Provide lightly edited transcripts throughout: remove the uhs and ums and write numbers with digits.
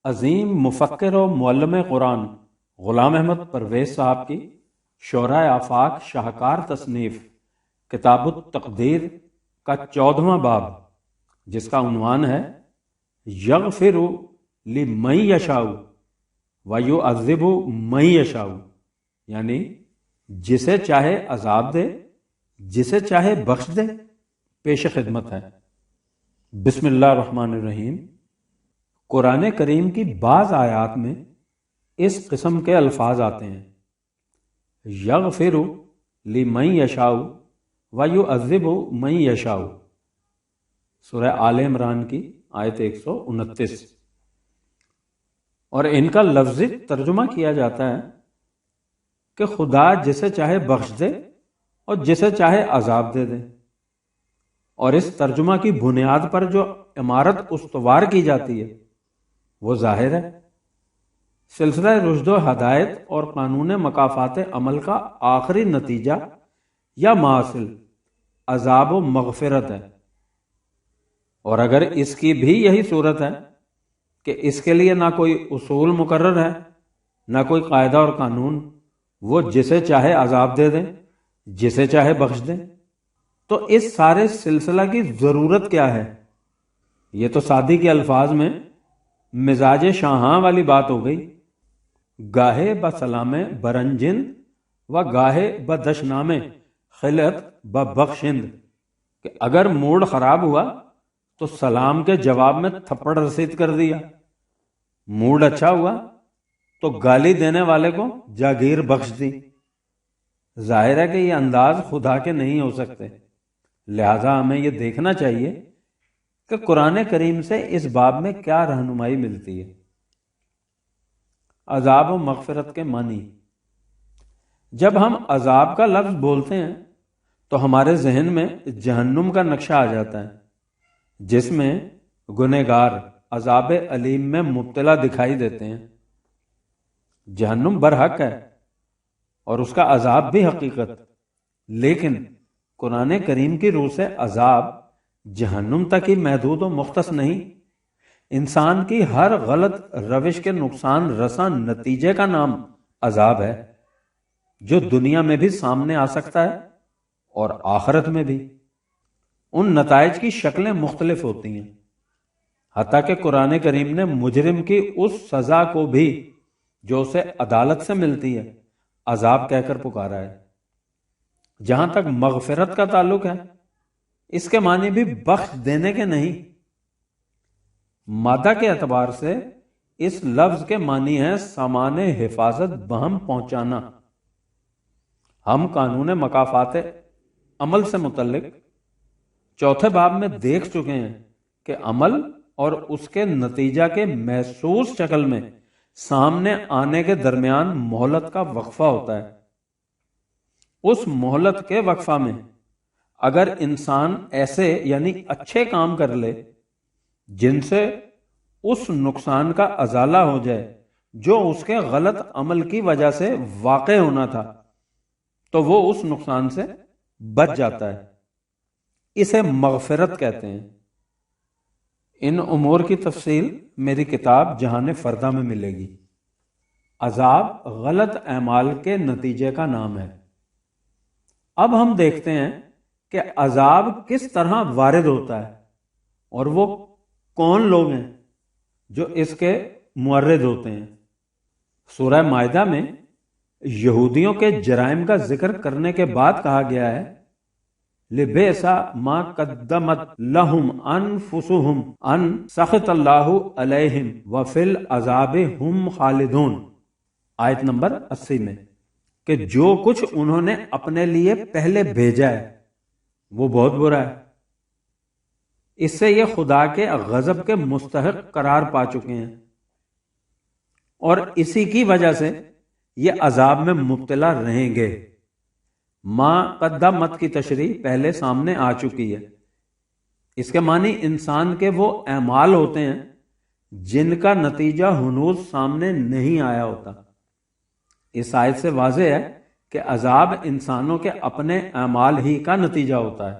عظیم مفکر و معلم قرآن غلام احمد پرویز صاحب کی شعراء آفاق شاہکار تصنیف کتاب التقدیر کا 14واں باب، جس کا عنوان ہے یغفر لمن یشاء ویعذب من یشاء، یعنی جسے چاہے عذاب دے، جسے چاہے بخش دے، پیش خدمت ہے۔ بسم اللہ الرحمن الرحیم۔ قرآن کریم کی بعض آیات میں اس قسم کے الفاظ آتے ہیں، یغفر لمن یشاء ویعذب من یشاء، سورہ آل عمران کی آیت 129، اور ان کا لفظی ترجمہ کیا جاتا ہے کہ خدا جسے چاہے بخش دے اور جسے چاہے عذاب دے دے، اور اس ترجمہ کی بنیاد پر جو عمارت استوار کی جاتی ہے وہ ظاہر ہے۔ سلسلہ رشد و ہدایت اور قانون مکافات عمل کا آخری نتیجہ یا محصول عذاب و مغفرت ہے، اور اگر اس کی بھی یہی صورت ہے کہ اس کے لیے نہ کوئی اصول مقرر ہے نہ کوئی قاعدہ اور قانون، وہ جسے چاہے عذاب دے دیں، جسے چاہے بخش دیں، تو اس سارے سلسلہ کی ضرورت کیا ہے؟ یہ تو سادی کے الفاظ میں مزاج شاہاں والی بات ہو گئی، گاہے بسلام برنجند و گاہے بدشنام خلت ببخشند، کہ اگر موڈ خراب ہوا تو سلام کے جواب میں تھپڑ رسید کر دیا، موڈ اچھا ہوا تو گالی دینے والے کو جاگیر بخش دی۔ ظاہر ہے کہ یہ انداز خدا کے نہیں ہو سکتے، لہذا ہمیں یہ دیکھنا چاہیے کہ قرآن کریم سے اس باب میں کیا رہنمائی ملتی ہے۔ عذاب و مغفرت کے معنی۔ جب ہم عذاب کا لفظ بولتے ہیں تو ہمارے ذہن میں جہنم کا نقشہ آ جاتا ہے، جس میں گنہگار عذاب علیم میں مبتلا دکھائی دیتے ہیں۔ جہنم برحق ہے اور اس کا عذاب بھی حقیقت، لیکن قرآن کریم کی روح سے عذاب جہنم تک ہی محدود و مختص نہیں، انسان کی ہر غلط روش کے نقصان رساں نتیجے کا نام عذاب ہے، جو دنیا میں بھی سامنے آ سکتا ہے اور آخرت میں بھی۔ ان نتائج کی شکلیں مختلف ہوتی ہیں، حتیٰ کہ قرآن کریم نے مجرم کی اس سزا کو بھی جو اسے عدالت سے ملتی ہے عذاب کہہ کر پکارا ہے۔ جہاں تک مغفرت کا تعلق ہے، اس کے معنی بھی بخش دینے کے نہیں، مادہ کے اعتبار سے اس لفظ کے معنی ہے سامان حفاظت بہم پہنچانا۔ ہم قانون مکافات عمل سے متعلق چوتھے باب میں دیکھ چکے ہیں کہ عمل اور اس کے نتیجہ کے محسوس شکل میں سامنے آنے کے درمیان مہلت کا وقفہ ہوتا ہے۔ اس مہلت کے وقفہ میں اگر انسان ایسے یعنی اچھے کام کر لے جن سے اس نقصان کا ازالہ ہو جائے جو اس کے غلط عمل کی وجہ سے واقع ہونا تھا، تو وہ اس نقصان سے بچ جاتا ہے، اسے مغفرت کہتے ہیں۔ ان امور کی تفصیل میری کتاب جہان فردہ میں ملے گی۔ عذاب غلط اعمال کے نتیجے کا نام ہے۔ اب ہم دیکھتے ہیں کہ عذاب کس طرح وارد ہوتا ہے اور وہ کون لوگ ہیں جو اس کے مورد ہوتے ہیں۔ سورہ مائدہ میں یہودیوں کے جرائم کا ذکر کرنے کے بعد کہا گیا ہے لِبِئْسَ مَا قَدَّمَتْ لَهُمْ أَنفُسُهُمْ أَن سَخِطَ اللَّهُ عَلَيْهِمْ وَفِي الْعَذَابِ هُمْ خَالِدُونَ، آیت نمبر 80 میں، کہ جو کچھ انہوں نے اپنے لیے پہلے بھیجا ہے وہ بہت برا ہے، اس سے یہ خدا کے غضب کے مستحق قرار پا چکے ہیں، اور اسی کی وجہ سے یہ عذاب میں مبتلا رہیں گے۔ ما قدمت کی تشریح پہلے سامنے آ چکی ہے۔ اس کے معنی انسان کے وہ اعمال ہوتے ہیں جن کا نتیجہ ہنوز سامنے نہیں آیا ہوتا۔ اس آیت سے واضح ہے کہ عذاب انسانوں کے اپنے اعمال ہی کا نتیجہ ہوتا ہے۔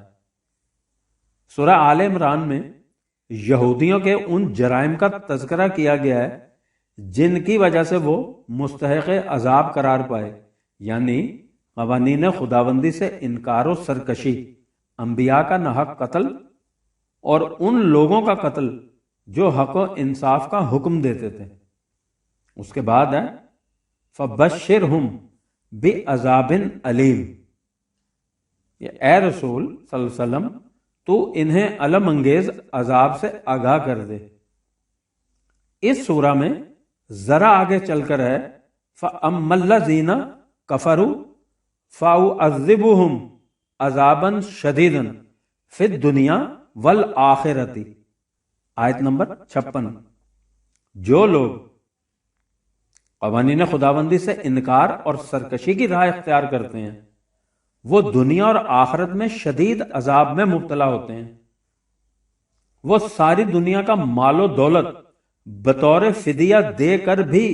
سورہ آل عمران میں یہودیوں کے ان جرائم کا تذکرہ کیا گیا ہے جن کی وجہ سے وہ مستحق عذاب قرار پائے، یعنی قوانین خداوندی سے انکار و سرکشی، انبیاء کا ناحق قتل اور ان لوگوں کا قتل جو حق و انصاف کا حکم دیتے تھے۔ اس کے بعد ہے فَبَشِّرْهُمْ بِعَذَابٍ أَلِيمٍ، یہ اے رسول صلی اللہ علیہ وسلم تو انہیں الم انگیز عذاب سے آگاہ کر دے۔ اس سورہ میں ذرا آگے چل کر ہے فَأَمَّا الَّذِينَ كَفَرُوا فَأُعَذِّبُهُمْ عَذَابًا شَدِيدًا فِي الدُّنْيَا وَالْآخِرَةِ، آیت نمبر 56۔ جو لوگ قوانین خداوندی سے انکار اور سرکشی کی راہ اختیار کرتے ہیں وہ دنیا اور آخرت میں شدید عذاب میں مبتلا ہوتے ہیں۔ وہ ساری دنیا کا مال و دولت بطور فدیہ دے کر بھی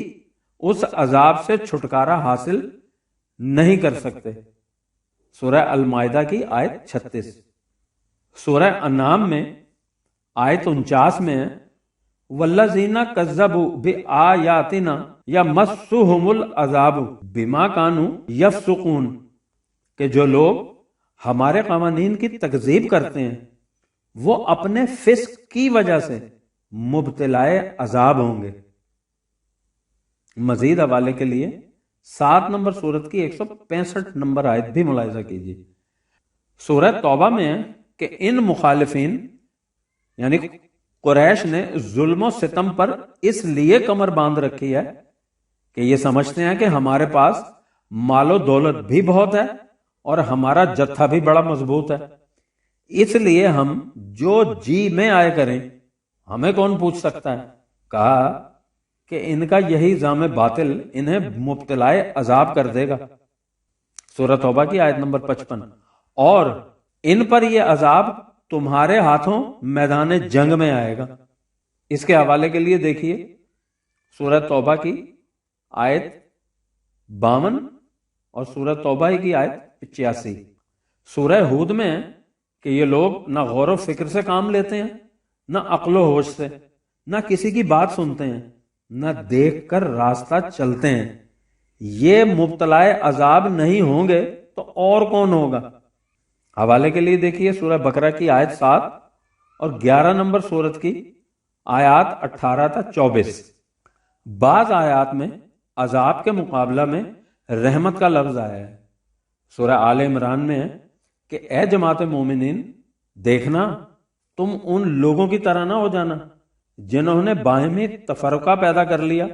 اس عذاب سے چھٹکارا حاصل نہیں کر سکتے۔ سورہ المائدہ کی آیت 36۔ سورہ انعام میں آیت 49 میں والذین کذبوا بآیاتنا یمسهم العذاب بما کانوا یفسقون، کہ جو لوگ ہمارے قوانین کی تکذیب کرتے ہیں وہ اپنے فسق کی وجہ سے مبتلائے عذاب ہوں گے۔ مزید حوالے کے لیے 7 نمبر سورت کی 165 نمبر آیت بھی ملاحظہ کیجیے۔ سورہ توبہ میں ہے کہ ان مخالفین یعنی قریش نے ظلم و ستم پر اس لیے کمر باندھ رکھی ہے کہ یہ سمجھتے ہیں کہ ہمارے پاس مال و دولت بھی بہت ہے اور ہمارا جتھا بھی بڑا مضبوط ہے، اس لیے ہم جو جی میں آئے کریں، ہمیں کون پوچھ سکتا ہے۔ کہا کہ ان کا یہی زعم باطل انہیں مبتلائے عذاب کر دے گا۔ سورہ توبہ کی آیت نمبر 55۔ اور ان پر یہ عذاب تمہارے ہاتھوں میدان جنگ میں آئے گا۔ اس کے حوالے کے لیے دیکھیے سورہ توبہ کی آیت 52 اور سورہ توبہ کی آیت 85۔ سورہ ہود میں ہے کہ یہ لوگ نہ غور و فکر سے کام لیتے ہیں، نہ عقل و ہوش سے، نہ کسی کی بات سنتے ہیں، نہ دیکھ کر راستہ چلتے ہیں۔ یہ مبتلائے عذاب نہیں ہوں گے تو اور کون ہوگا؟ حوالے کے لیے دیکھیے سورہ بقرہ کی آیت 7 اور 11 نمبر سورت کی آیات 18 تا 24۔ بعض آیات میں عذاب کے مقابلہ میں رحمت کا لفظ آیا ہے۔ سورہ آل عمران میں ہے کہ اے جماعت مومنین، دیکھنا تم ان لوگوں کی طرح نہ ہو جانا جنہوں نے باہمی تفرقہ پیدا کر لیا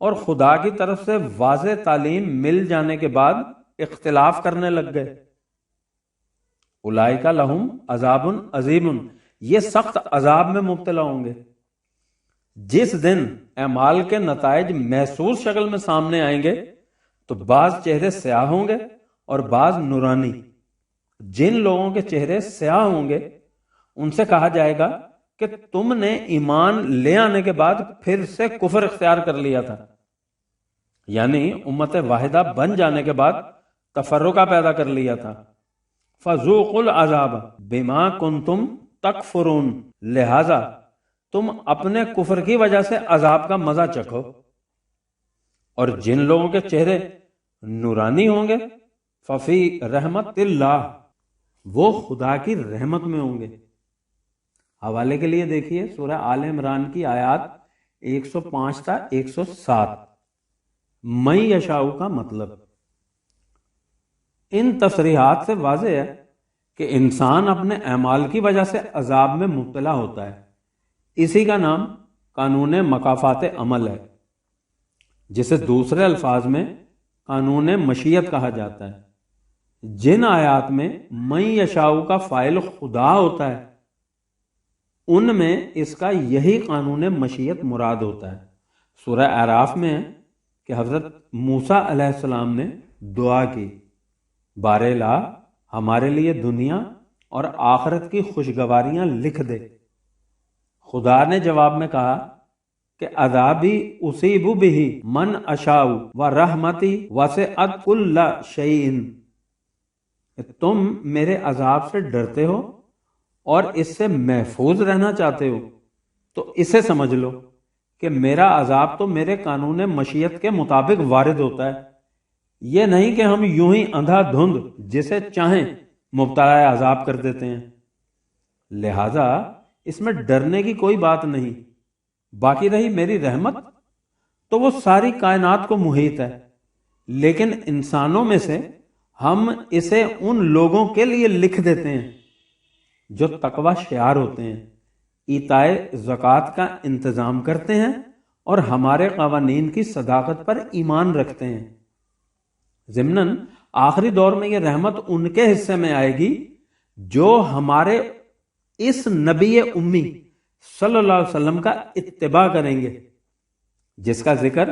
اور خدا کی طرف سے واضح تعلیم مل جانے کے بعد اختلاف کرنے لگ گئے۔ اولئک لہم عذاب عظیم، یہ سخت عذاب میں مبتلا ہوں گے۔ جس دن اعمال کے نتائج محسوس شکل میں سامنے آئیں گے تو بعض چہرے سیاہ ہوں گے اور بعض نورانی۔ جن لوگوں کے چہرے سیاہ ہوں گے ان سے کہا جائے گا کہ تم نے ایمان لے آنے کے بعد پھر سے کفر اختیار کر لیا تھا، یعنی امت واحدہ بن جانے کے بعد تفرقہ پیدا کر لیا تھا۔ فذوقوا العذاب بما کنتم تکفرون، لہذا تم اپنے کفر کی وجہ سے عذاب کا مزہ چکھو۔ اور جن لوگوں کے چہرے نورانی ہوں گے ففی رحمت اللہ، وہ خدا کی رحمت میں ہوں گے۔ حوالے کے لیے دیکھیے سورہ آل عمران کی آیات 105 تا 107۔ من یشاء کا مطلب ان تصریحات سے واضح ہے کہ انسان اپنے اعمال کی وجہ سے عذاب میں مبتلا ہوتا ہے۔ اسی کا نام قانون مکافات عمل ہے، جسے دوسرے الفاظ میں قانون مشیت کہا جاتا ہے۔ جن آیات میں من یشاء کا فاعل خدا ہوتا ہے ان میں اس کا یہی قانون مشیت مراد ہوتا ہے۔ سورہ اعراف میں ہے کہ حضرت موسیٰ علیہ السلام نے دعا کی، بار الہ ہمارے لیے دنیا اور آخرت کی خوشگواریاں لکھ دے۔ خدا نے جواب میں کہا کہ عذابی اصیب بہ من اشاء ورحمتی وسعت کل شیء، تم میرے عذاب سے ڈرتے ہو اور اس سے محفوظ رہنا چاہتے ہو تو اسے سمجھ لو کہ میرا عذاب تو میرے قانون مشیت کے مطابق وارد ہوتا ہے، یہ نہیں کہ ہم یوں ہی اندھا دھند جسے چاہیں مبتلا عذاب کر دیتے ہیں۔ لہذا اس میں ڈرنے کی کوئی بات نہیں۔ باقی رہی میری رحمت، تو وہ ساری کائنات کو محیط ہے، لیکن انسانوں میں سے ہم اسے ان لوگوں کے لیے لکھ دیتے ہیں جو تقوی شعار ہوتے ہیں، ایتائے زکوٰۃ کا انتظام کرتے ہیں اور ہمارے قوانین کی صداقت پر ایمان رکھتے ہیں۔ ضمناً آخری دور میں یہ رحمت ان کے حصے میں آئے گی جو ہمارے اس نبی امی صلی اللہ علیہ وسلم کا اتباع کریں گے، جس کا ذکر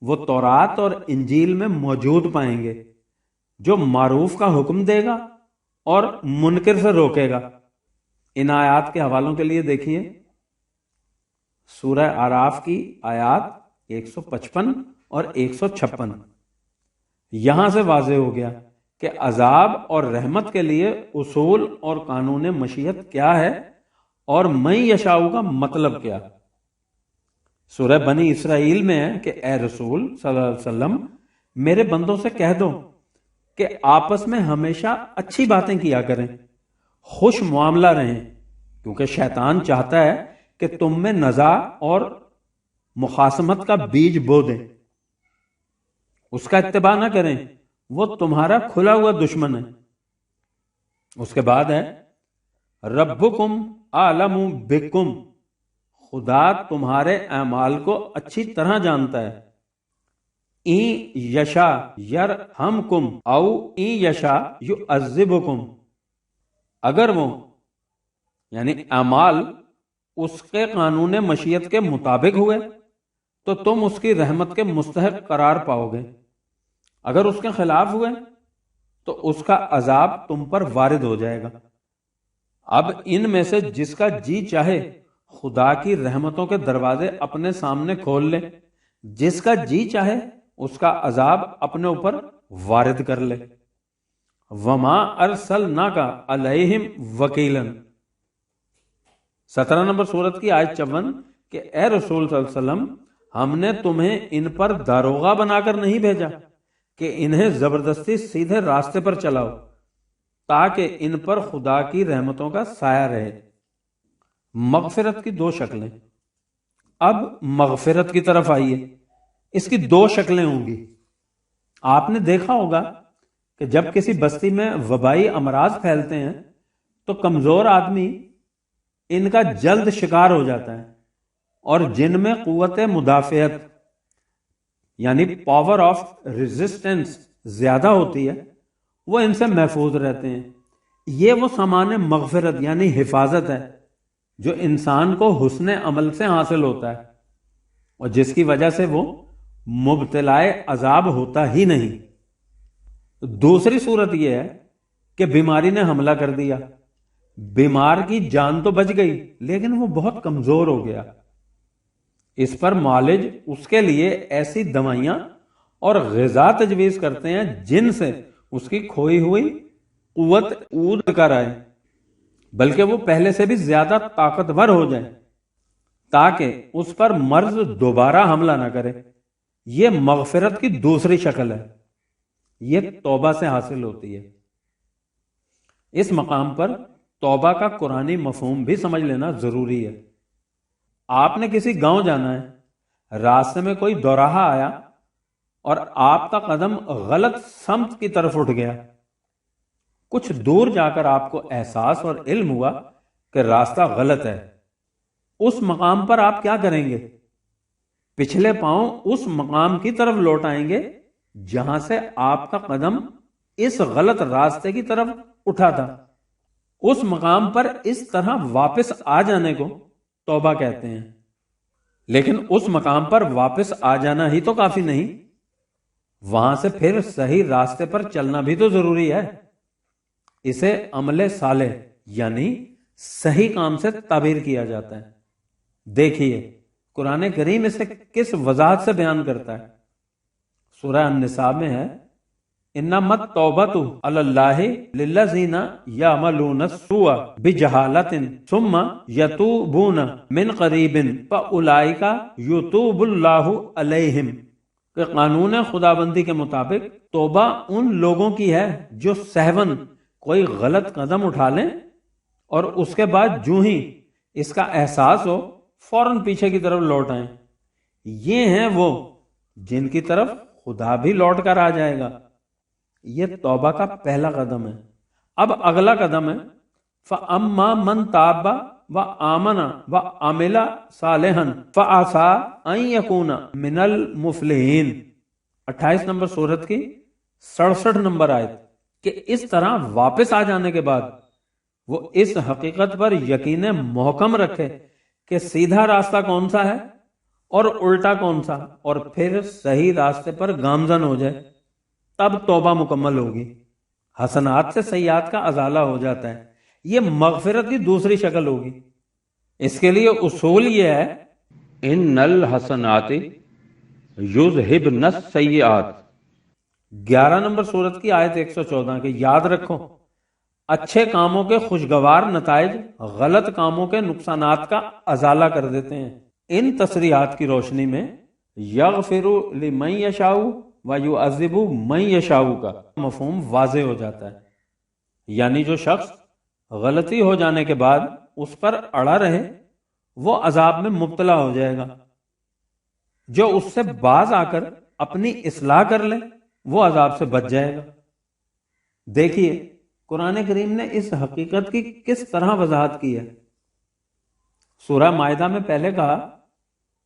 وہ تورات اور انجیل میں موجود پائیں گے، جو معروف کا حکم دے گا اور منکر سے روکے گا۔ ان آیات کے حوالوں کے لیے دیکھیے سورہ اعراف کی آیات 155 اور 156۔ یہاں سے واضح ہو گیا کہ عذاب اور رحمت کے لیے اصول اور قانون مشیت کیا ہے اور من یشاء کا مطلب کیا۔ سورہ بنی اسرائیل میں ہے کہ اے رسول صلی اللہ علیہ وسلم میرے بندوں سے کہہ دو کہ آپس میں ہمیشہ اچھی باتیں کیا کریں، خوش معاملہ رہیں، کیونکہ شیطان چاہتا ہے کہ تم میں نزاع اور مخاصمت کا بیج بو دیں، اس کا اتباع نہ کریں، وہ تمہارا کھلا ہوا دشمن ہے۔ اس کے بعد ہے ربکم اعلم بکم، خدا تمہارے اعمال کو اچھی طرح جانتا ہے۔ این یشا یرحمکم او این یشا یعذبکم، اگر وہ یعنی اعمال اس کے قانون مشیت کے مطابق ہوئے تو تم اس کی رحمت کے مستحق قرار پاؤ گے، اگر اس کے خلاف ہوئے تو اس کا عذاب تم پر وارد ہو جائے گا۔ اب ان میں سے جس کا جی چاہے خدا کی رحمتوں کے دروازے اپنے سامنے کھول لے، جس کا جی چاہے اس کا عذاب اپنے اوپر وارد کر لے۔ وما ارسلناک علیہم وکیلا، 17 نمبر سورت کی آیت 54 کہ اے رسول صلی اللہ علیہ وسلم ہم نے تمہیں ان پر داروغہ بنا کر نہیں بھیجا کہ انہیں زبردستی سیدھے راستے پر چلاؤ تاکہ ان پر خدا کی رحمتوں کا سایہ رہے۔ مغفرت کی دو شکلیں۔ اب مغفرت کی طرف آئیے، اس کی دو شکلیں ہوں گی۔ آپ نے دیکھا ہوگا کہ جب کسی بستی میں وبائی امراض پھیلتے ہیں تو کمزور آدمی ان کا جلد شکار ہو جاتا ہے، اور جن میں قوت مدافعت یعنی پاور آف ریزسٹنس زیادہ ہوتی ہے وہ ان سے محفوظ رہتے ہیں۔ یہ وہ سامان مغفرت یعنی حفاظت ہے جو انسان کو حسن عمل سے حاصل ہوتا ہے اور جس کی وجہ سے وہ مبتلا عذاب ہوتا ہی نہیں۔ دوسری صورت یہ ہے کہ بیماری نے حملہ کر دیا، بیمار کی جان تو بچ گئی لیکن وہ بہت کمزور ہو گیا۔ اس پر معالج اس کے لیے ایسی دوائیاں اور غذا تجویز کرتے ہیں جن سے اس کی کھوئی ہوئی قوت عود کر آئے، بلکہ وہ پہلے سے بھی زیادہ طاقتور ہو جائے تاکہ اس پر مرض دوبارہ حملہ نہ کرے۔ یہ مغفرت کی دوسری شکل ہے، یہ توبہ سے حاصل ہوتی ہے۔ اس مقام پر توبہ کا قرآنی مفہوم بھی سمجھ لینا ضروری ہے۔ آپ نے کسی گاؤں جانا ہے، راستے میں کوئی دوراہا آیا اور آپ کا قدم غلط سمت کی طرف اٹھ گیا۔ کچھ دور جا کر آپ کو احساس اور علم ہوا کہ راستہ غلط ہے۔ اس مقام پر آپ کیا کریں گے؟ پچھلے پاؤں اس مقام کی طرف لوٹ آئیں گے جہاں سے آپ کا قدم اس غلط راستے کی طرف اٹھا تھا۔ اس مقام پر اس طرح واپس آ جانے کو توبہ کہتے ہیں۔ لیکن اس مقام پر واپس آ جانا ہی تو کافی نہیں، وہاں سے پھر صحیح راستے پر چلنا بھی تو ضروری ہے۔ اسے عمل صالح یعنی صحیح کام سے تعبیر کیا جاتا ہے۔ دیکھیے قرآن کریم اسے کس وضاحت سے بیان کرتا ہے۔ سورہ النساء میں ہے انما التوبۃ علی اللہ للذین یعملون السوء بجہالۃ ثم یتوبون من قریب فاولئک یتوب اللہ علیہم، کہ قانون خدابندی کے مطابق توبہ ان لوگوں کی ہے جو سہون کوئی غلط قدم اٹھا لیں اور اس کے بعد جو ہی اس کا احساس ہو فوراً پیچھے کی طرف لوٹ آئیں، یہ ہیں وہ جن کی طرف خدا بھی لوٹ کر آ جائے گا۔ یہ توبہ کا پہلا قدم ہے۔ اب اگلا قدم ہے فَأَمَّا مَنْ تَابَ وَآمَنَ وَعَمِلَ صَالِحًا فَعَسَىٰ أَن يَكُونَ مِنَ الْمُفْلِحِينَ، 28 نمبر سورت کی 67 نمبر آیت، کہ اس طرح واپس آ جانے کے بعد وہ اس حقیقت پر یقین محکم رکھے کہ سیدھا راستہ کون سا ہے اور الٹا کون سا، اور پھر صحیح راستے پر گامزن ہو جائے، تب توبہ مکمل ہوگی۔ حسنات سے سیئات کا ازالہ ہو جاتا ہے، یہ مغفرت کی دوسری شکل ہوگی۔ اس کے لیے اصول یہ ہے ان الحسنات یذہبن السیئات، 11 نمبر سورت کی آیت 114، کہ یاد رکھو اچھے کاموں کے خوشگوار نتائج غلط کاموں کے نقصانات کا ازالہ کر دیتے ہیں۔ ان تصریحات کی روشنی میں یغفر لمن یشاء ویعذب من یشاء کا مفہوم واضح ہو جاتا ہے، یعنی جو شخص غلطی ہو جانے کے بعد اس پر اڑا رہے وہ عذاب میں مبتلا ہو جائے گا، جو اس سے باز آ کر اپنی اصلاح کر لے وہ عذاب سے بچ جائے گا۔ دیکھیے قرآن کریم نے اس حقیقت کی کس طرح وضاحت کی ہے۔ سورہ مائدہ میں پہلے کہا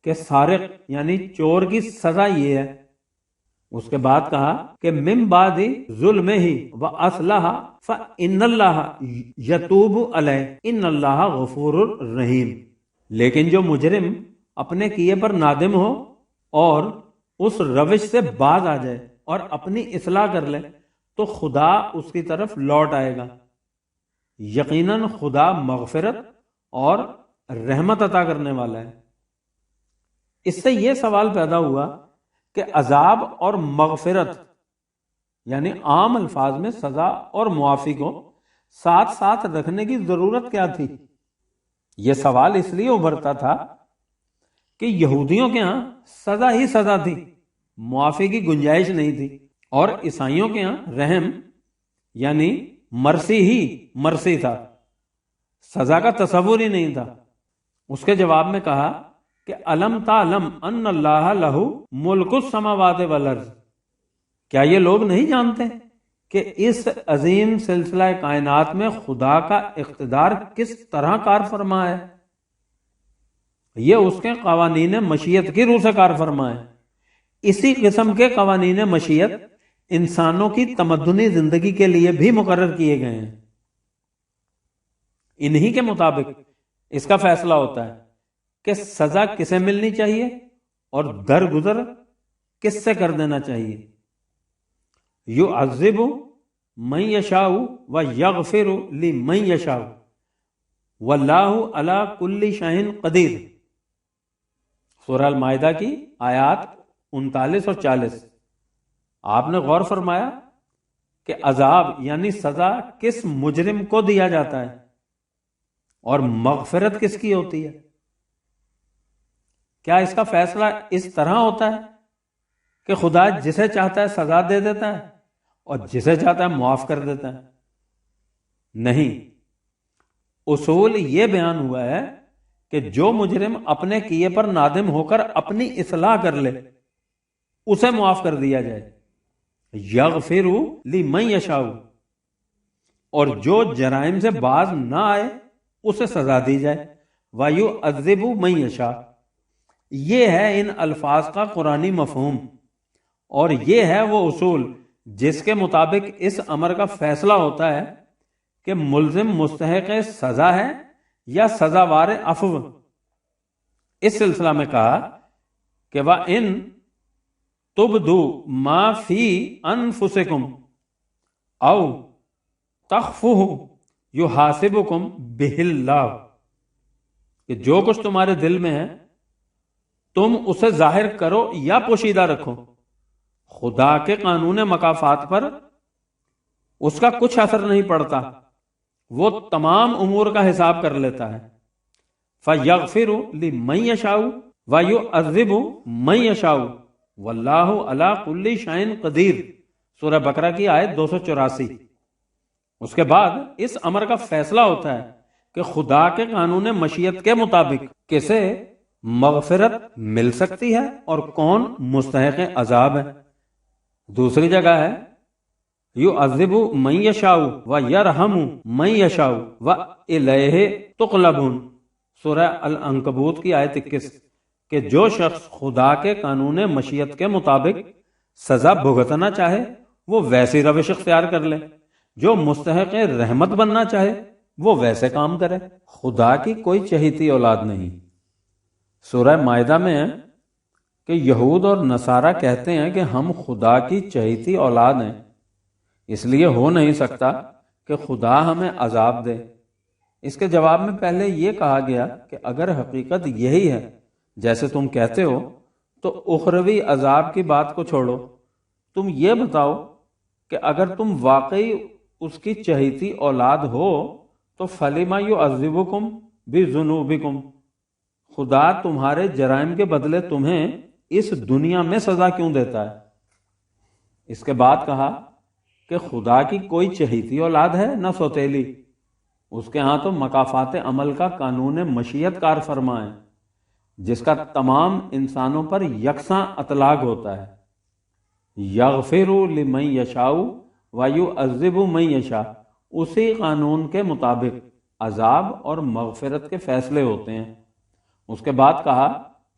کہ سارق یعنی چور کی سزا یہ ہے، اس کے بعد کہا کہ من بعد ظلمہ واصلح فان اللہ یتوب علیہ ان اللہ غفور رحیم، لیکن جو مجرم اپنے کیے پر نادم ہو اور اس روش سے باز آ جائے اور اپنی اصلاح کر لے تو خدا اس کی طرف لوٹ آئے گا۔ یقیناً خدا مغفرت اور رحمت عطا کرنے والا ہے۔ اس سے یہ سوال پیدا ہوا کہ عذاب اور مغفرت یعنی عام الفاظ میں سزا اور معافی کو ساتھ ساتھ رکھنے کی ضرورت کیا تھی؟ یہ سوال اس لیے ابھرتا تھا کہ یہودیوں کے ہاں سزا ہی سزا تھی، معافی کی گنجائش نہیں تھی، اور عیسائیوں کے ہاں رحم یعنی مرسی ہی مرسی تھا، سزا کا تصور ہی نہیں تھا۔ اس کے جواب میں کہا کہ الم تعلم ان اللہ لہ ملک السماوات والارض، کیا یہ لوگ نہیں جانتے کہ اس عظیم سلسلہ کائنات میں خدا کا اقتدار کس طرح کار فرما ہے؟ یہ اس کے قوانین مشیت کی روح سے کار فرما ہے۔ اسی قسم کے قوانین مشیت انسانوں کی تمدنی زندگی کے لیے بھی مقرر کیے گئے ہیں، انہی کے مطابق اس کا فیصلہ ہوتا ہے کہ سزا کسے ملنی چاہیے اور درگزر کس سے کر دینا چاہیے۔ یعذب من یشاء ویغفر لمن یشاء واللہ علی کل شیء قدیر، سورہ المائدہ کی آیات 39 اور 40۔ آپ نے غور فرمایا کہ عذاب یعنی سزا کس مجرم کو دیا جاتا ہے اور مغفرت کس کی ہوتی ہے؟ کیا اس کا فیصلہ اس طرح ہوتا ہے کہ خدا جسے چاہتا ہے سزا دے دیتا ہے اور جسے چاہتا ہے معاف کر دیتا ہے؟ نہیں، اصول یہ بیان ہوا ہے کہ جو مجرم اپنے کیے پر نادم ہو کر اپنی اصلاح کر لے اسے معاف کر دیا جائے، یغفر لمن یشاء، اور جو جرائم سے باز نہ آئے اسے سزا دی جائے، وَيُعَذِّبُ مَن یشاء۔ یہ ہے ان الفاظ کا قرآنی مفہوم، اور یہ ہے وہ اصول جس کے مطابق اس امر کا فیصلہ ہوتا ہے کہ ملزم مستحق سزا ہے یا سزاوار عفو۔ اس سلسلہ میں کہا کہ وَإِن تُبْدُوا مَا فِي أَنفُسِكُمْ أَوْ تَخْفُوهُ یحاسبکم بہ اللہ، کہ جو کچھ تمہارے دل میں ہے تم اسے ظاہر کرو یا پوشیدہ رکھو، خدا کے قانون مکافات پر اس کا کچھ اثر نہیں پڑتا، وہ تمام امور کا حساب کر لیتا ہے۔ فَيَغْفِرُ لِمَن يَشَاءُ وَيُعَذِّبُ مَن يَشَاءُ وَاللَّهُ عَلَى كُلِّ شَيْءٍ قَدِيرٌ، سورہ بقرہ کی آیت 284۔ اس کے بعد اس امر کا فیصلہ ہوتا ہے کہ خدا کے قانون مشیت کے مطابق کسے مغفرت مل سکتی ہے اور کون مستحق عذاب ہے۔ دوسری جگہ ہے یعذب من یشاء ویرحم من یشاء والیہ تقلبون، سورہ العنکبوت کی آیت 21، کہ جو شخص خدا کے قانون مشیت کے مطابق سزا بھگتنا چاہے وہ ویسی روش اختیار کر لے، جو مستحق رحمت بننا چاہے وہ ویسے کام کرے۔ خدا کی کوئی چہیتی اولاد نہیں۔ سورہ مائدہ میں ہے کہ یہود اور نصارہ کہتے ہیں کہ ہم خدا کی چہیتی اولاد ہیں، اس لیے ہو نہیں سکتا کہ خدا ہمیں عذاب دے۔ اس کے جواب میں پہلے یہ کہا گیا کہ اگر حقیقت یہی ہے جیسے تم کہتے ہو تو اخروی عذاب کی بات کو چھوڑو، تم یہ بتاؤ کہ اگر تم واقعی اس کی چہیتی اولاد ہو تو فَلِمَ يُعَذِّبُكُمْ بِذُنُوبِكُمْ، خدا تمہارے جرائم کے بدلے تمہیں اس دنیا میں سزا کیوں دیتا ہے؟ اس کے بعد کہا کہ خدا کی کوئی چہیتی اولاد ہے نہ سوتیلی، اس کے ہاں تو مکافات عمل کا قانون مشیت کار فرما ہے جس کا تمام انسانوں پر یکساں اطلاق ہوتا ہے۔ یغفر لمن یشاء ویعذب من یشاء، اسی قانون کے مطابق عذاب اور مغفرت کے فیصلے ہوتے ہیں۔ اس کے بعد کہا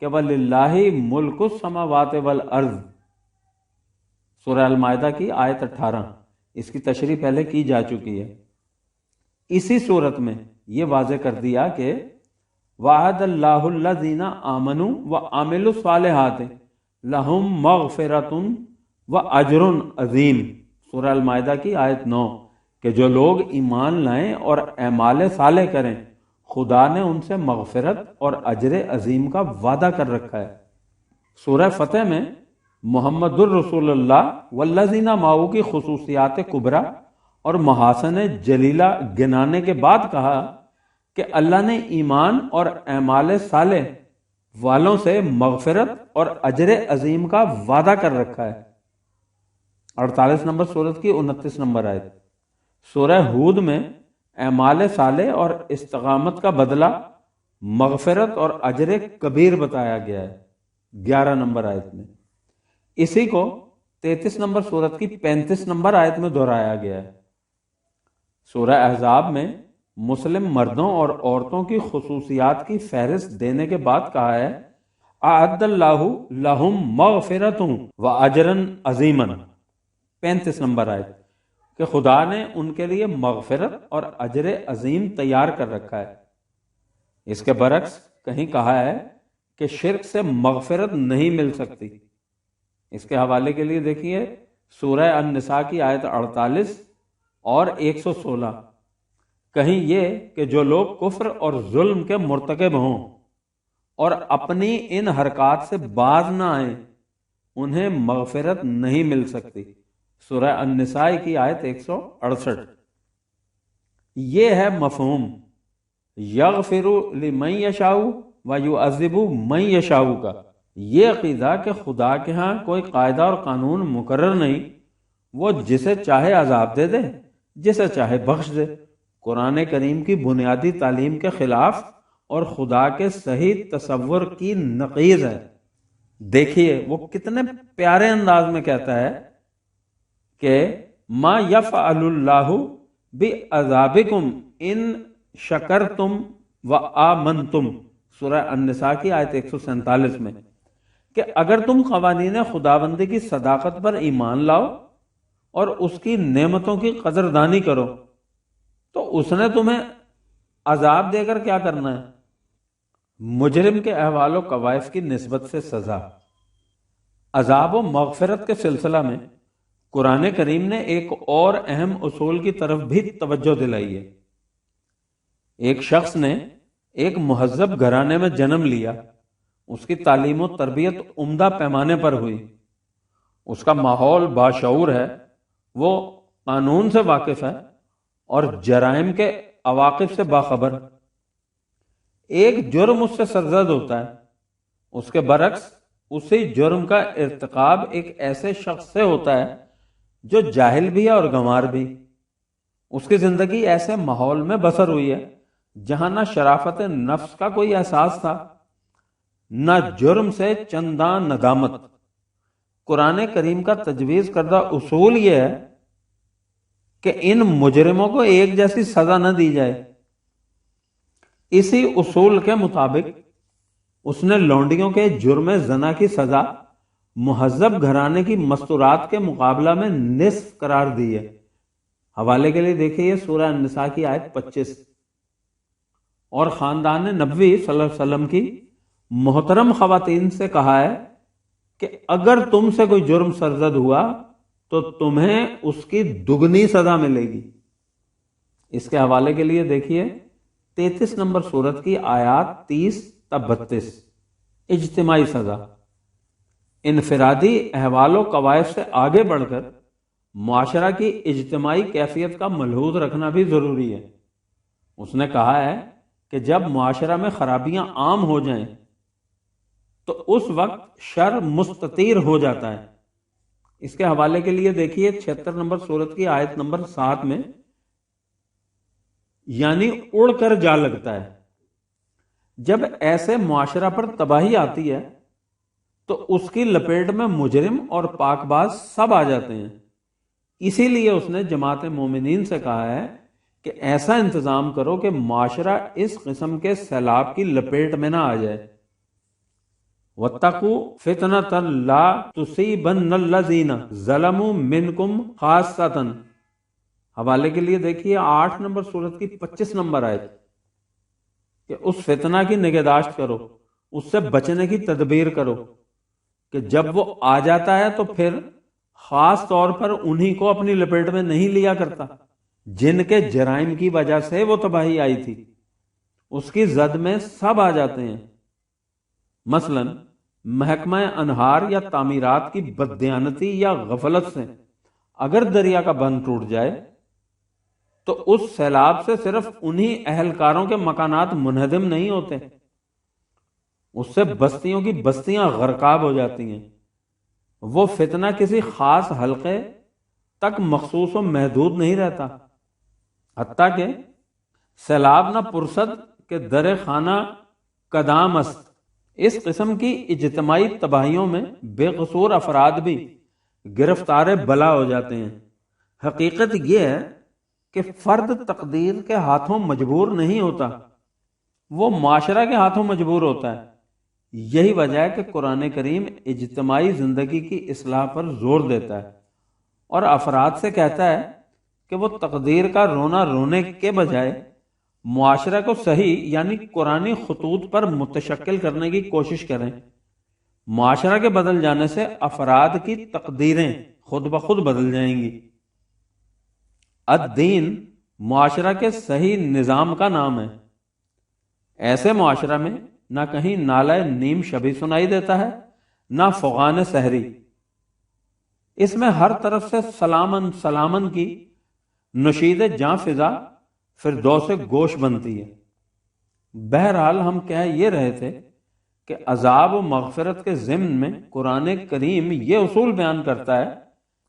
کہ وَلِلَّهِ مُلْكُ السَّمَاوَاتِ وَالْأَرْضِ، سورہ المائدہ کی آیت 18۔ اس کی تشریح پہلے کی جا چکی ہے۔ اسی صورت میں یہ واضح کر دیا کہ وَعَدَ اللَّهُ الَّذِينَ آمَنُوا وَعَمِلُوا الصَّالِحَاتِ لَهُم مَّغْفِرَةٌ وَأَجْرٌ عَظِيمٌ، سورہ المائدہ کی آیت 9، کہ جو لوگ ایمان لائیں اور اعمال صالح کریں خدا نے ان سے مغفرت اور اجر عظیم کا وعدہ کر رکھا ہے۔ سورہ فتح میں محمد الرسول اللہ والذین معہ کی خصوصیات کبریٰ اور محاسن جلیلہ گنانے کے بعد کہا کہ اللہ نے ایمان اور اعمال صالح والوں سے مغفرت اور اجر عظیم کا وعدہ کر رکھا ہے۔ 48 نمبر سورت کی 29 نمبر آیت۔ سورہ ہود میں اعمال صالح اور استقامت کا بدلہ مغفرت اور اجر کبیر بتایا گیا ہے 11 نمبر آیت میں۔ اسی کو 33 نمبر سورت کی 35 نمبر آیت میں دہرایا گیا ہے۔ سورہ احزاب میں مسلم مردوں اور عورتوں کی خصوصیات کی فہرست دینے کے بعد کہا ہے اعد اللہ لہم مغفرۃ واجرا عظیما، 35 نمبر آیت، کہ خدا نے ان کے لیے مغفرت اور اجر عظیم تیار کر رکھا ہے۔ اس کے برعکس کہیں کہا ہے کہ شرک سے مغفرت نہیں مل سکتی۔ اس کے حوالے کے لیے دیکھیے سورہ النساء کی آیت 48 اور 116۔ کہیں یہ کہ جو لوگ کفر اور ظلم کے مرتکب ہوں اور اپنی ان حرکات سے باز نہ آئیں انہیں مغفرت نہیں مل سکتی، سورہ النساء کی آیت 168۔ یہ ہے مفہوم یغفر لمن یشاء ویعذب من یشاء کا۔ یہ عقیدہ کہ خدا کے ہاں کوئی قاعدہ اور قانون مقرر نہیں، وہ جسے چاہے عذاب دے دے جسے چاہے بخش دے، قرآن کریم کی بنیادی تعلیم کے خلاف اور خدا کے صحیح تصور کی نقیض ہے۔ دیکھیے وہ کتنے پیارے انداز میں کہتا ہے کہ ما یفعل اللہ بعذابکم ان شکرتم وآمنتم، سورہ النساء کی آیت 147 میں، کہ اگر تم قوانین خداوندی کی صداقت پر ایمان لاؤ اور اس کی نعمتوں کی قدردانی کرو تو اس نے تمہیں عذاب دے کر کیا کرنا ہے؟ مجرم کے احوال و کوائف کی نسبت سے سزا۔ عذاب و مغفرت کے سلسلہ میں قرآن کریم نے ایک اور اہم اصول کی طرف بھی توجہ دلائی ہے۔ ایک شخص نے ایک مہذب گھرانے میں جنم لیا، اس کی تعلیم و تربیت عمدہ پیمانے پر ہوئی، اس کا ماحول باشعور ہے، وہ قانون سے واقف ہے اور جرائم کے عواقب سے باخبر۔ ایک جرم اس سے سرزد ہوتا ہے، اس کے برعکس اسی جرم کا ارتکاب ایک ایسے شخص سے ہوتا ہے جو جاہل بھی ہے اور گنوار بھی۔ اس کی زندگی ایسے ماحول میں بسر ہوئی ہے جہاں نہ شرافت نفس کا کوئی احساس تھا، نہ جرم سے چنداں ندامت۔ قرآن کریم کا تجویز کردہ اصول یہ ہے کہ ان مجرموں کو ایک جیسی سزا نہ دی جائے۔ اسی اصول کے مطابق اس نے لونڈیوں کے جرم زنا کی سزا مہذب گھرانے کی مستورات کے مقابلہ میں نصف قرار دی ہے۔ حوالے کے لیے دیکھیے یہ سورہ النساء کی آیت 25۔ اور خاندان نبوی صلی اللہ علیہ وسلم کی محترم خواتین سے کہا ہے کہ اگر تم سے کوئی جرم سرزد ہوا تو تمہیں اس کی دگنی سزا ملے گی۔ اس کے حوالے کے لیے دیکھیے 33 نمبر سورت کی آیات 30 تا 32۔ اجتماعی سزا۔ انفرادی احوال و قواعد سے آگے بڑھ کر معاشرہ کی اجتماعی کیفیت کا ملحوظ رکھنا بھی ضروری ہے۔ اس نے کہا ہے کہ جب معاشرہ میں خرابیاں عام ہو جائیں تو اس وقت شر مستطیر ہو جاتا ہے۔ اس کے حوالے کے لیے دیکھیے 76 نمبر سورت کی آیت نمبر 7 میں، یعنی اڑ کر جا لگتا ہے۔ جب ایسے معاشرہ پر تباہی آتی ہے تو اس کی لپیٹ میں مجرم اور پاک باز سب آ جاتے ہیں۔ اسی لیے اس نے جماعت مومنین سے کہا ہے کہ ایسا انتظام کرو کہ معاشرہ اس قسم کے سیلاب کی لپیٹ میں نہ آ جائے۔ وَاتَّقُوا فِتْنَةً لَا تُصِيبَنَّ الَّذِينَ ظَلَمُوا مِنْكُمْ خَاصَّةً۔ حوالے کے لیے دیکھیے 8 نمبر سورت کی 25 نمبر آیت کہ اس فتنہ کی نگہداشت کرو، اس سے بچنے کی تدبیر کرو کہ جب وہ آ جاتا ہے تو پھر خاص طور پر انہی کو اپنی لپیٹ میں نہیں لیا کرتا جن کے جرائم کی وجہ سے وہ تباہی آئی تھی۔ اس کی زد میں سب آ جاتے ہیں۔ مثلا محکمہ انہار یا تعمیرات کی بددیانتی یا غفلت سے اگر دریا کا بند ٹوٹ جائے تو اس سیلاب سے صرف انہی اہلکاروں کے مکانات منہدم نہیں ہوتے، اس سے بستیوں کی بستیاں غرقاب ہو جاتی ہیں۔ وہ فتنہ کسی خاص حلقے تک مخصوص و محدود نہیں رہتا، حتیٰ کہ سیلاب نہ پرسد کے در خانہ کدام است۔ اس قسم کی اجتماعی تباہیوں میں بے قصور افراد بھی گرفتار بلا ہو جاتے ہیں۔ حقیقت یہ ہے کہ فرد تقدیر کے ہاتھوں مجبور نہیں ہوتا، وہ معاشرہ کے ہاتھوں مجبور ہوتا ہے۔ یہی وجہ ہے کہ قرآن کریم اجتماعی زندگی کی اصلاح پر زور دیتا ہے اور افراد سے کہتا ہے کہ وہ تقدیر کا رونا رونے کے بجائے معاشرہ کو صحیح یعنی قرآنی خطوط پر متشکل کرنے کی کوشش کریں۔ معاشرہ کے بدل جانے سے افراد کی تقدیریں خود بخود بدل جائیں گی۔ الدین معاشرہ کے صحیح نظام کا نام ہے۔ ایسے معاشرہ میں نہ کہیں نالہ نیم شبی سنائی دیتا ہے، نہ فغان سحری۔ اس میں ہر طرف سے سلامن سلامن کی نشید جاں فضا فردوس گوش بنتی ہے۔ بہرحال ہم کہہ یہ رہے تھے کہ عذاب و مغفرت کے ضمن میں قرآن کریم یہ اصول بیان کرتا ہے،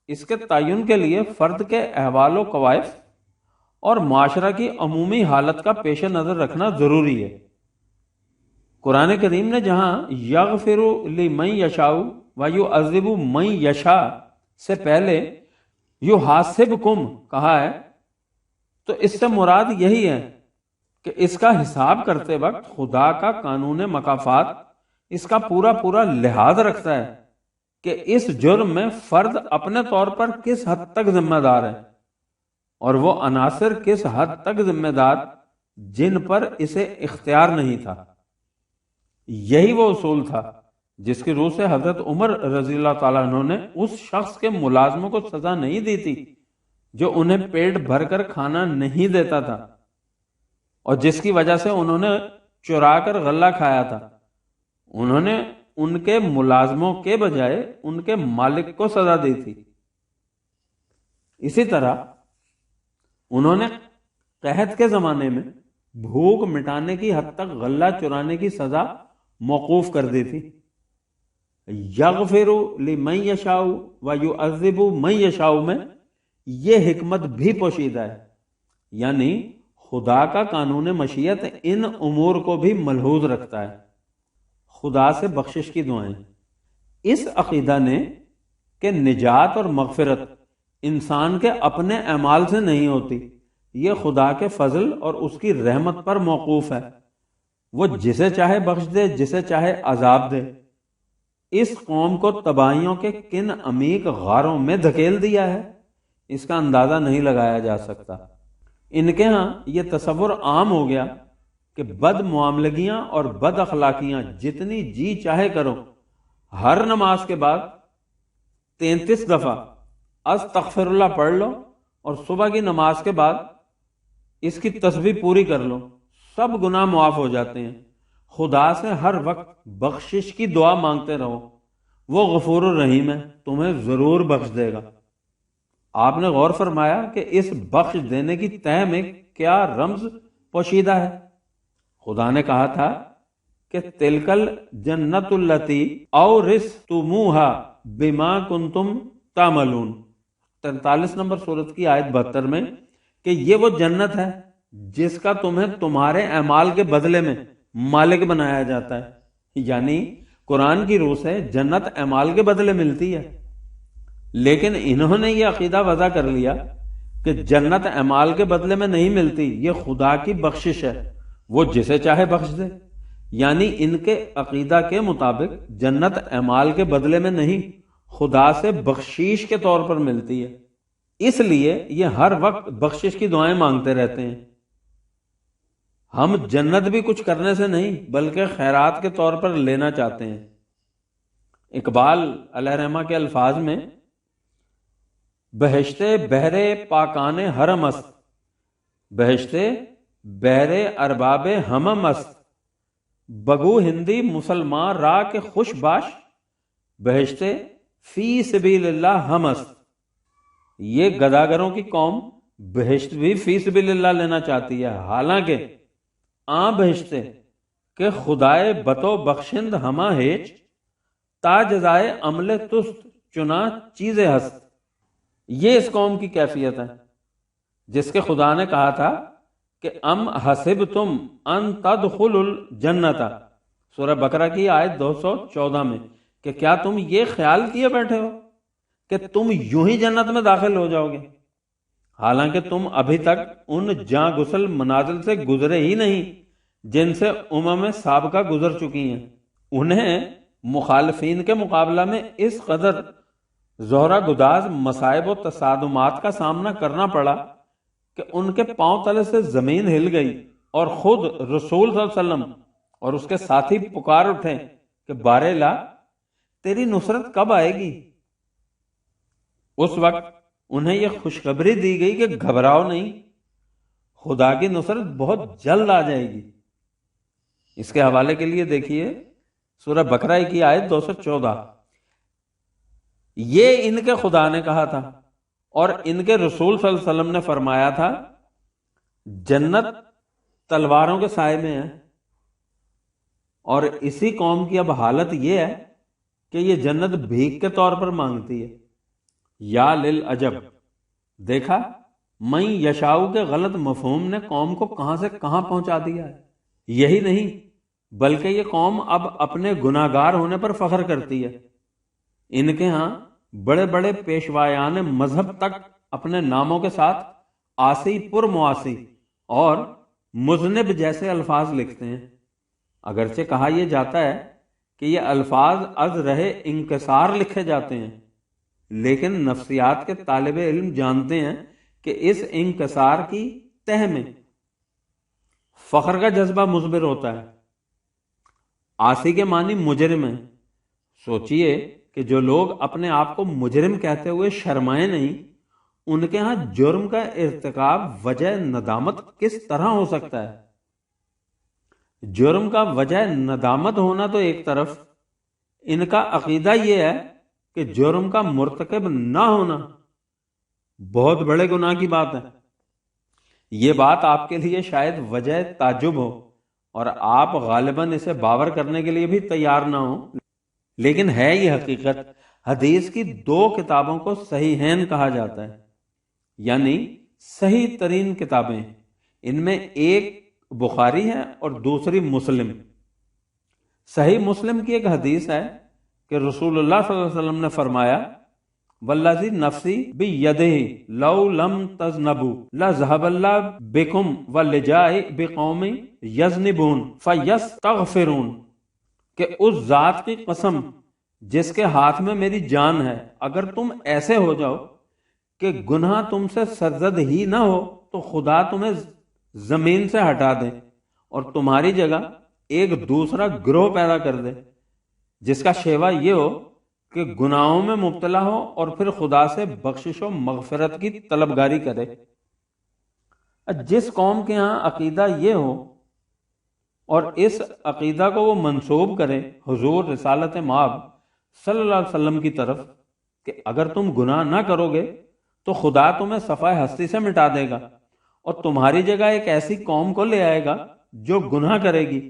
اس کے تعین کے لیے فرد کے احوال و قوائف اور معاشرہ کی عمومی حالت کا پیش نظر رکھنا ضروری ہے۔ قرآن کریم نے جہاں یغفر لمن یشاء ویعذب من یشاء سے پہلے یحاسبکم کہا ہے تو اس سے مراد یہی ہے کہ اس کا حساب کرتے وقت خدا کا قانون مکافات اس کا پورا لحاظ رکھتا ہے کہ اس جرم میں فرد اپنے طور پر کس حد تک ذمہ دار ہے اور وہ عناصر کس حد تک ذمہ دار جن پر اسے اختیار نہیں تھا۔ یہی وہ اصول تھا جس کی روح سے حضرت عمر رضی اللہ تعالیٰ عنہ نے اس شخص کے ملازموں کو سزا نہیں دی تھی جو انہیں پیٹ بھر کر کھانا نہیں دیتا تھا اور جس کی وجہ سے انہوں نے چرا کر غلہ کھایا تھا۔ انہوں نے ان کے ملازموں کے بجائے ان کے مالک کو سزا دی تھی۔ اسی طرح انہوں نے قحط کے زمانے میں بھوک مٹانے کی حد تک غلہ چرانے کی سزا موقوف کر دی تھی۔ یغفر لمن یشاء ویعذب من یشاء میں یہ حکمت بھی پوشیدہ ہے، یعنی خدا کا قانون مشیت ان امور کو بھی ملحوظ رکھتا ہے۔ خدا سے بخشش کی دعائیں، اس عقیدہ نے کہ نجات اور مغفرت انسان کے اپنے اعمال سے نہیں ہوتی، یہ خدا کے فضل اور اس کی رحمت پر موقوف ہے، وہ جسے چاہے بخش دے، جسے چاہے عذاب دے۔ اس قوم کو تباہیوں کے کن عمیق غاروں میں دھکیل دیا ہے، اس کا اندازہ نہیں لگایا جا سکتا۔ ان کے ہاں یہ تصور عام ہو گیا کہ بد معاملگیاں اور بد اخلاقیاں جتنی جی چاہے کرو، ہر نماز کے بعد 33 دفعہ استغفر اللہ پڑھ لو اور صبح کی نماز کے بعد اس کی تسبیح پوری کر لو، سب گناہ معاف ہو جاتے ہیں۔ خدا سے ہر وقت بخشش کی دعا مانگتے رہو، وہ غفور الرحیم ہے، تمہیں ضرور بخش دے گا۔ آپ نے غور فرمایا کہ اس بخش دینے کی تہ میں کیا رمز پوشیدہ ہے؟ خدا نے کہا تھا کہ تلکل جنت التی اورثتموہا بما کنتم تعملون، 43 نمبر سورت کی آیت 72 میں، کہ یہ وہ جنت ہے جس کا تمہیں تمہارے اعمال کے بدلے میں مالک بنایا جاتا ہے۔ یعنی قرآن کی روح سے جنت اعمال کے بدلے ملتی ہے، لیکن انہوں نے یہ عقیدہ وضع کر لیا کہ جنت اعمال کے بدلے میں نہیں ملتی، یہ خدا کی بخشش ہے، وہ جسے چاہے بخش دے۔ یعنی ان کے عقیدہ کے مطابق جنت اعمال کے بدلے میں نہیں، خدا سے بخشش کے طور پر ملتی ہے، اس لیے یہ ہر وقت بخشش کی دعائیں مانگتے رہتے ہیں۔ ہم جنت بھی کچھ کرنے سے نہیں بلکہ خیرات کے طور پر لینا چاہتے ہیں۔ اقبال علیہ رحمہ کے الفاظ میں، بہشتے بہرے پاکان حرم است، بہشتے بہرے ارباب ہمم است، بگو ہندی مسلمان را کے خوش باش، بہشتے فی سبیل اللہ ہم است۔ یہ گداگروں کی قوم بہشت بھی فی سبیل اللہ لینا چاہتی ہے، حالانکہ بہشتے کہ خدائے بتو بخشند ہما ہیچ، تا جزائے عمل تست چنا چیزیں ہست۔ یہ اس قوم کی کیفیت ہے جس کے خدا نے کہا تھا کہ ام حسبتم ان تدخلوا الجنت، سورہ بقرہ کی آیت 214 میں، کہ کیا تم یہ خیال کیے بیٹھے ہو کہ تم یوں ہی جنت میں داخل ہو جاؤ گے، حالانکہ تم ابھی تک ان جاں گسل منازل سے گزرے ہی نہیں جن سے امم سابقہ گزر چکی ہیں۔ انہیں مخالفین کے مقابلہ میں اس قدر زہرہ گداز مصائب و تصادمات کا سامنا کرنا پڑا کہ ان کے پاؤں تلے سے زمین ہل گئی، اور خود رسول صلی اللہ علیہ وسلم اور اس کے ساتھی پکار اٹھے کہ بارے لا، تیری نصرت کب آئے گی؟ اس وقت انہیں یہ خوشخبری دی گئی کہ گھبراؤ نہیں، خدا کی نصرت بہت جلد آ جائے گی۔ اس کے حوالے کے لیے دیکھیے سورہ بقرہ کی آیت 214۔ یہ ان کے خدا نے کہا تھا اور ان کے رسول صلی اللہ علیہ وسلم نے فرمایا تھا، جنت تلواروں کے سائے میں ہے، اور اسی قوم کی اب حالت یہ ہے کہ یہ جنت بھیک کے طور پر مانگتی ہے۔ یا للعجب، دیکھا میں یشاؤ کے غلط مفہوم نے قوم کو کہاں سے کہاں پہنچا دیا ہے۔ یہی نہیں بلکہ یہ قوم اب اپنے گناہگار ہونے پر فخر کرتی ہے۔ ان کے ہاں بڑے بڑے پیشوایان مذہب تک اپنے ناموں کے ساتھ آسی پر معاصی اور مذنب جیسے الفاظ لکھتے ہیں، اگرچہ کہا یہ جاتا ہے کہ یہ الفاظ از رہے انکسار لکھے جاتے ہیں، لیکن نفسیات کے طالب علم جانتے ہیں کہ اس انکسار کی تہ میں فخر کا جذبہ مثمر ہوتا ہے۔ آسی کے معنی مجرم ہے۔ سوچئے کہ جو لوگ اپنے آپ کو مجرم کہتے ہوئے شرمائے نہیں، ان کے ہاں جرم کا ارتکاب وجہ ندامت کس طرح ہو سکتا ہے؟ جرم کا وجہ ندامت ہونا تو ایک طرف، ان کا عقیدہ یہ ہے کہ جرم کا مرتکب نہ ہونا بہت بڑے گناہ کی بات ہے۔ یہ بات آپ کے لیے شاید وجہ تعجب ہو اور آپ غالباً اسے باور کرنے کے لیے بھی تیار نہ ہوں، لیکن ہے یہ حقیقت۔ حدیث کی 2 کتابوں کو صحیحین کہا جاتا ہے، یعنی صحیح ترین کتابیں۔ ان میں ایک بخاری ہے اور دوسری مسلم۔ صحیح مسلم کی ایک حدیث ہے کہ رسول اللہ صلی اللہ علیہ وسلم نے فرمایا، والذی نفسی بیدہ لو لم تذنبوا لذهب اللہ بکم ولجاء بقوم یذنبون فیستغفرون، کہ اس ذات کی قسم جس کے ہاتھ میں میری جان ہے، اگر تم ایسے ہو جاؤ کہ گناہ تم سے سرزد ہی نہ ہو تو خدا تمہیں زمین سے ہٹا دے اور تمہاری جگہ ایک دوسرا گروہ پیدا کر دے جس کا شیوا یہ ہو کہ گناہوں میں مبتلا ہو اور پھر خدا سے بخشش و مغفرت کی طلبگاری کرے۔ جس قوم کے ہاں عقیدہ یہ ہو اور اس عقیدہ کو وہ منسوب کرے حضور رسالت مآب صلی اللہ علیہ وسلم کی طرف کہ اگر تم گناہ نہ کرو گے تو خدا تمہیں صفحہ ہستی سے مٹا دے گا اور تمہاری جگہ ایک ایسی قوم کو لے آئے گا جو گناہ کرے گی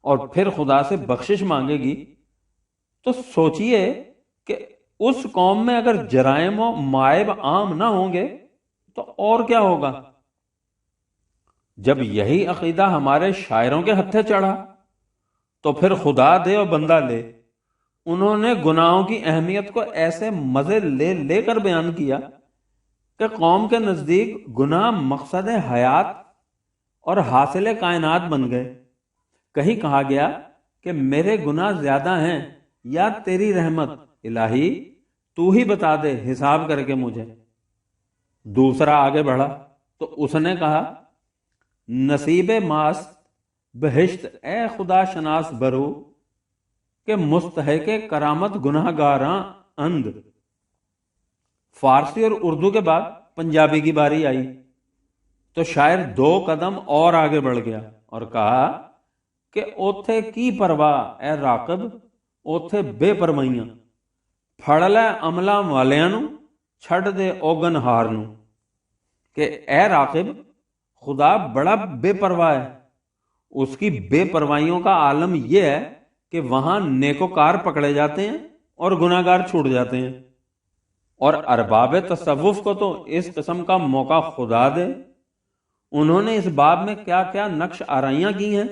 اور پھر خدا سے بخشش مانگے گی، تو سوچئے کہ اس قوم میں اگر جرائم و معائب عام نہ ہوں گے تو اور کیا ہوگا۔ جب یہی عقیدہ ہمارے شاعروں کے ہتھے چڑھا تو پھر خدا دے اور بندہ لے۔ انہوں نے گناہوں کی اہمیت کو ایسے مزے لے لے کر بیان کیا کہ قوم کے نزدیک گناہ مقصد حیات اور حاصل کائنات بن گئے۔ کہیں کہا گیا کہ میرے گناہ زیادہ ہیں یا تیری رحمت، الہی تو ہی بتا دے حساب کر کے مجھے۔ دوسرا آگے بڑھا تو اس نے کہا، نصیب ماست بہشت اے خدا شناس برو کہ مستحق کرامت گناہ گاراں اند۔ فارسی اور اردو کے بعد پنجابی کی باری آئی تو شاعر 2 قدم اور آگے بڑھ گیا اور کہا کہ اوتھے کی پرواہ اے راقب اوتھے بے پرواہیاں، پھڑ لے عملہ والیاں نو چھڑ دے اوگن ہار نو، کہ اے راقب خدا بڑا بے پرواہ ہے۔ اس کی بے پرواہیوں کا عالم یہ ہے کہ وہاں نیکوکار پکڑے جاتے ہیں اور گناہگار چھوٹ جاتے ہیں، اور ارباب تصوف کو تو اس قسم کا موقع خدا دے۔ انہوں نے اس باب میں کیا کیا نقش آرائیاں کی ہیں،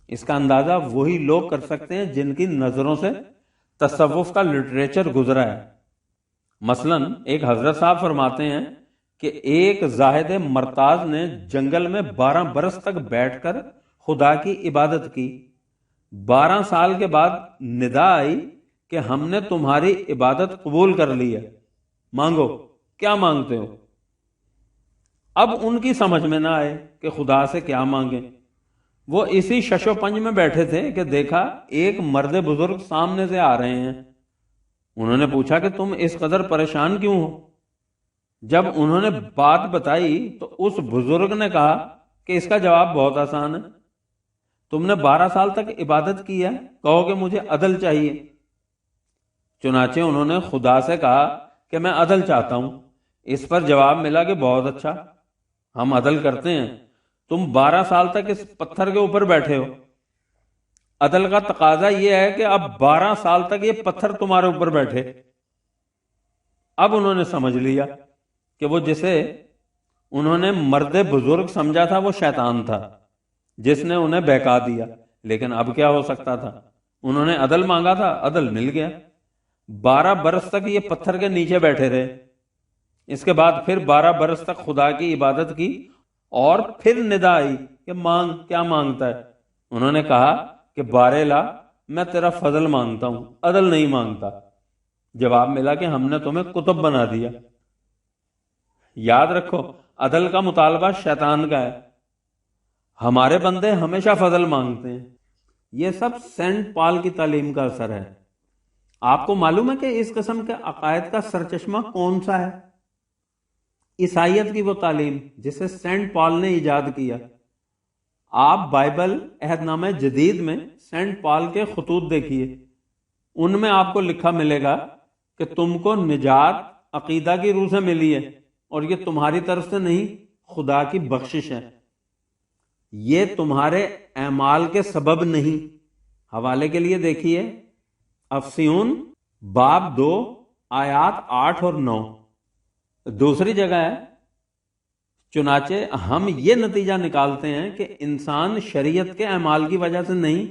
اس کا اندازہ وہی لوگ کر سکتے ہیں جن کی نظروں سے تصوف کا لٹریچر گزرا ہے۔ مثلا ایک حضرت صاحب فرماتے ہیں کہ ایک زاہد مرتاز نے جنگل میں 12 برس تک بیٹھ کر خدا کی عبادت کی۔ 12 سال کے بعد ندا آئی کہ ہم نے تمہاری عبادت قبول کر لی ہے، مانگو کیا مانگتے ہو۔ اب ان کی سمجھ میں نہ آئے کہ خدا سے کیا مانگیں۔ وہ اسی شش و پنج میں بیٹھے تھے کہ دیکھا ایک مرد بزرگ سامنے سے آ رہے ہیں۔ انہوں نے پوچھا کہ تم اس قدر پریشان کیوں ہو؟ جب انہوں نے بات بتائی تو اس بزرگ نے کہا کہ اس کا جواب بہت آسان ہے، تم نے 12 سال تک عبادت کی ہے، کہو کہ مجھے عدل چاہیے۔ چنانچہ انہوں نے خدا سے کہا کہ میں عدل چاہتا ہوں۔ اس پر جواب ملا کہ بہت اچھا، ہم عدل کرتے ہیں، تم 12 سال تک اس پتھر کے اوپر بیٹھے ہو، عدل کا تقاضا یہ ہے کہ اب 12 سال تک یہ پتھر تمہارے اوپر بیٹھے۔ اب انہوں نے سمجھ لیا کہ وہ جسے انہوں نے مرد بزرگ سمجھا تھا وہ شیطان تھا جس نے انہیں بہکا دیا، لیکن اب کیا ہو سکتا تھا؟ انہوں نے عدل مانگا تھا، عدل مل گیا۔ 12 برس تک یہ پتھر کے نیچے بیٹھے رہے، اس کے بعد پھر 12 برس تک خدا کی عبادت کی، اور پھر ندا آئی کہ مانگ، کیا مانگتا ہے؟ انہوں نے کہا کہ بارے لا، میں تیرا فضل مانگتا ہوں، عدل نہیں مانگتا۔ جواب ملا کہ ہم نے تمہیں کتب بنا دیا۔ یاد رکھو، عدل کا مطالبہ شیطان کا ہے، ہمارے بندے ہمیشہ فضل مانگتے ہیں۔ یہ سب سینٹ پال کی تعلیم کا اثر ہے۔ آپ کو معلوم ہے کہ اس قسم کے عقائد کا سرچشمہ کون سا ہے؟ عیسائیت کی وہ تعلیم جسے سینٹ پال نے ایجاد کیا۔ آپ بائبل عہد نامہ جدید میں سینٹ پال کے خطوط دیکھیے، ان میں آپ کو لکھا ملے گا کہ تم کو نجات عقیدہ کی روح سے ملی ہے اور یہ تمہاری طرف سے نہیں، خدا کی بخشش ہے، یہ تمہارے اعمال کے سبب نہیں۔ حوالے کے لیے دیکھیے افسیون باب 2 آیات 8 اور 9۔ دوسری جگہ ہے چنانچہ ہم یہ نتیجہ نکالتے ہیں کہ انسان شریعت کے اعمال کی وجہ سے نہیں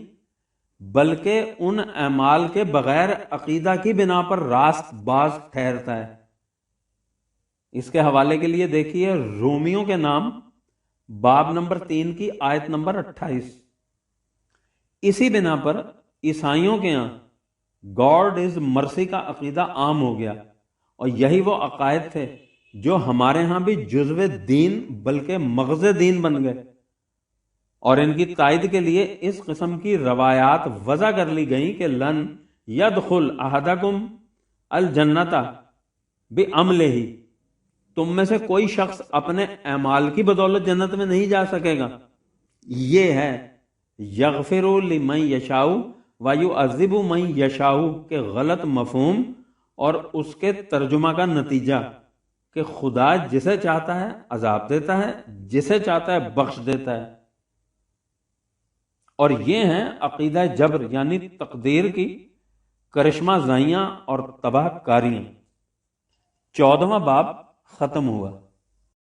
بلکہ ان اعمال کے بغیر عقیدہ کی بنا پر راست باز ٹھہرتا ہے۔ اس کے حوالے کے لیے دیکھیے رومیوں کے نام باب نمبر 3 کی آیت نمبر 28۔ اسی بنا پر عیسائیوں کے ہاں گاڈ از مرسی کا عقیدہ عام ہو گیا، اور یہی وہ عقائد تھے جو ہمارے ہاں بھی جزو دین بلکہ مغز دین بن گئے، اور ان کی تائید کے لیے اس قسم کی روایات وضع کر لی گئیں کہ لن یدخل احدکم الجنت بعملہ، تم میں سے کوئی شخص اپنے اعمال کی بدولت جنت میں نہیں جا سکے گا۔ یہ ہے یغفر لمن یشاء ویعذب من یشاء کے غلط مفہوم اور اس کے ترجمہ کا نتیجہ کہ خدا جسے چاہتا ہے عذاب دیتا ہے، جسے چاہتا ہے بخش دیتا ہے۔ اور یہ ہیں عقیدہ جبر یعنی تقدیر کی کرشمہ زائیاں اور تباہ کاریاں۔ 14واں باب ختم ہوا۔